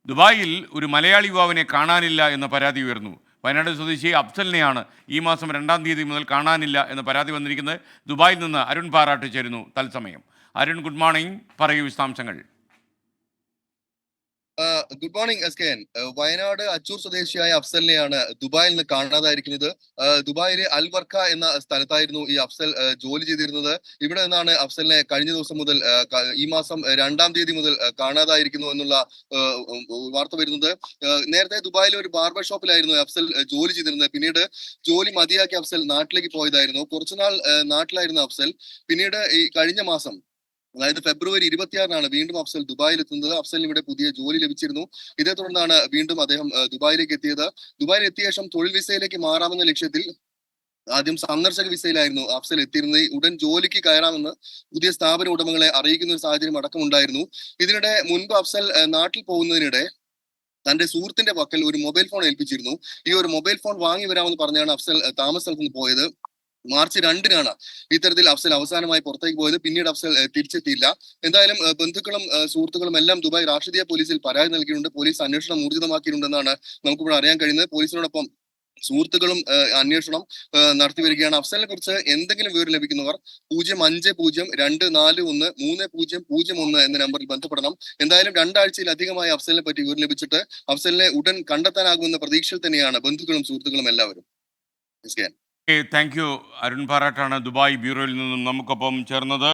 ദുബായിൽ ഒരു മലയാളി യുവാവിനെ കാണാനില്ല എന്ന പരാതി ഉയർന്നു. വയനാട് സ്വദേശി അഫ്സലിനെയാണ് ഈ മാസം 2-ാം തീയതി മുതൽ കാണാനില്ല എന്ന പരാതി വന്നിരിക്കുന്നത്. ദുബായിൽ നിന്ന് അരുൺ പാറാട്ട് ചേരുന്നു തത്സമയം. Arun, good morning. പറയൂ വിശദാംശങ്ങൾ. ഗുഡ് മോർണിംഗ് എസ്കെൻ. വയനാട് അച്ചൂർ സ്വദേശിയായ അഫ്സലിനെയാണ് ദുബായിൽ നിന്ന് കാണാതായിരിക്കുന്നത്. ദുബായിലെ അൽവർക്ക എന്ന സ്ഥലത്തായിരുന്നു ഈ അഫ്സൽ ജോലി ചെയ്തിരുന്നത്. ഇവിടെ നിന്നാണ് അഫ്സലിനെ കഴിഞ്ഞ ദിവസം മുതൽ ഈ മാസം 2-ാം തീയതി മുതൽ കാണാതായിരിക്കുന്നു എന്നുള്ള വാർത്ത വരുന്നത്. നേരത്തെ ദുബായിലെ ഒരു ബാർബർ ഷോപ്പിലായിരുന്നു അഫ്സൽ ജോലി ചെയ്തിരുന്നത്. പിന്നീട് ജോലി മതിയാക്കി അഫ്സൽ നാട്ടിലേക്ക് പോയതായിരുന്നു. കുറച്ചുനാൾ നാട്ടിലായിരുന്നു അഫ്സൽ. പിന്നീട് ഈ കഴിഞ്ഞ മാസം, അതായത് ഫെബ്രുവരി 26-നാണ് വീണ്ടും അഫ്സൽ ദുബായിൽ എത്തുന്നത്. അഫ്സലിന് ഇവിടെ പുതിയ ജോലി ലഭിച്ചിരുന്നു. ഇതേ തുടർന്നാണ് വീണ്ടും അദ്ദേഹം ദുബായിലേക്ക് എത്തിയത്. ദുബായിൽ എത്തിയ ശേഷം തൊഴിൽ വിസയിലേക്ക് മാറാമെന്ന ലക്ഷ്യത്തിൽ ആദ്യം സന്ദർശക വിസയിലായിരുന്നു അഫ്സൽ എത്തിയിരുന്നത്. ഉടൻ ജോലിക്ക് കയറാമെന്ന് പുതിയ സ്ഥാപന ഉടമകളെ അറിയിക്കുന്ന ഒരു സാഹചര്യം അടക്കമുണ്ടായിരുന്നു. ഇതിനിടെ മുൻപ് അഫ്സൽ നാട്ടിൽ പോകുന്നതിനിടെ തന്റെ സുഹൃത്തിന്റെ പക്കൽ ഒരു മൊബൈൽ ഫോൺ ഏൽപ്പിച്ചിരുന്നു. ഈ ഒരു മൊബൈൽ ഫോൺ വാങ്ങി വരാമെന്ന് പറഞ്ഞാണ് അഫ്സൽ താമസ സ്ഥലത്ത് നിന്ന് പോയത്. മാർച്ച് 2-നാണ് ഇത്തരത്തിൽ അഫ്സൽ അവസാനമായി പുറത്തേക്ക് പോയത്. പിന്നീട് അഫ്സൽ തിരിച്ചെത്തിയില്ല. എന്തായാലും ബന്ധുക്കളും സുഹൃത്തുക്കളും എല്ലാം ദുബായ് രാഷ്ട്രീയ പോലീസിൽ പരാതി നൽകിയിട്ടുണ്ട്. പോലീസ് അന്വേഷണം ഊർജിതമാക്കിയിട്ടുണ്ടെന്നാണ് നമുക്കിവിടെ അറിയാൻ കഴിയുന്നത്. പോലീസിനോടൊപ്പം സുഹൃത്തുക്കളും അന്വേഷണം നടത്തി വരികയാണ്. അഫ്സലിനെ കുറിച്ച് എന്തെങ്കിലും വിവരം ലഭിക്കുന്നവർ 0504413001 എന്ന നമ്പറിൽ ബന്ധപ്പെടണം. എന്തായാലും 2 ആഴ്ചയിലധികമായി അഫ്സലിനെ പറ്റി വിവരം ലഭിച്ചിട്ട് അഫ്സലിനെ ഉടൻ കണ്ടെത്താനാകുമെന്ന പ്രതീക്ഷയിൽ തന്നെയാണ് ബന്ധുക്കളും സുഹൃത്തുക്കളും എല്ലാവരും. Thank you. അരുൺ പാറാട്ടാണ് ദുബായ് ബ്യൂറോയിൽ നിന്നും നമുക്കൊപ്പം ചേർന്നത്.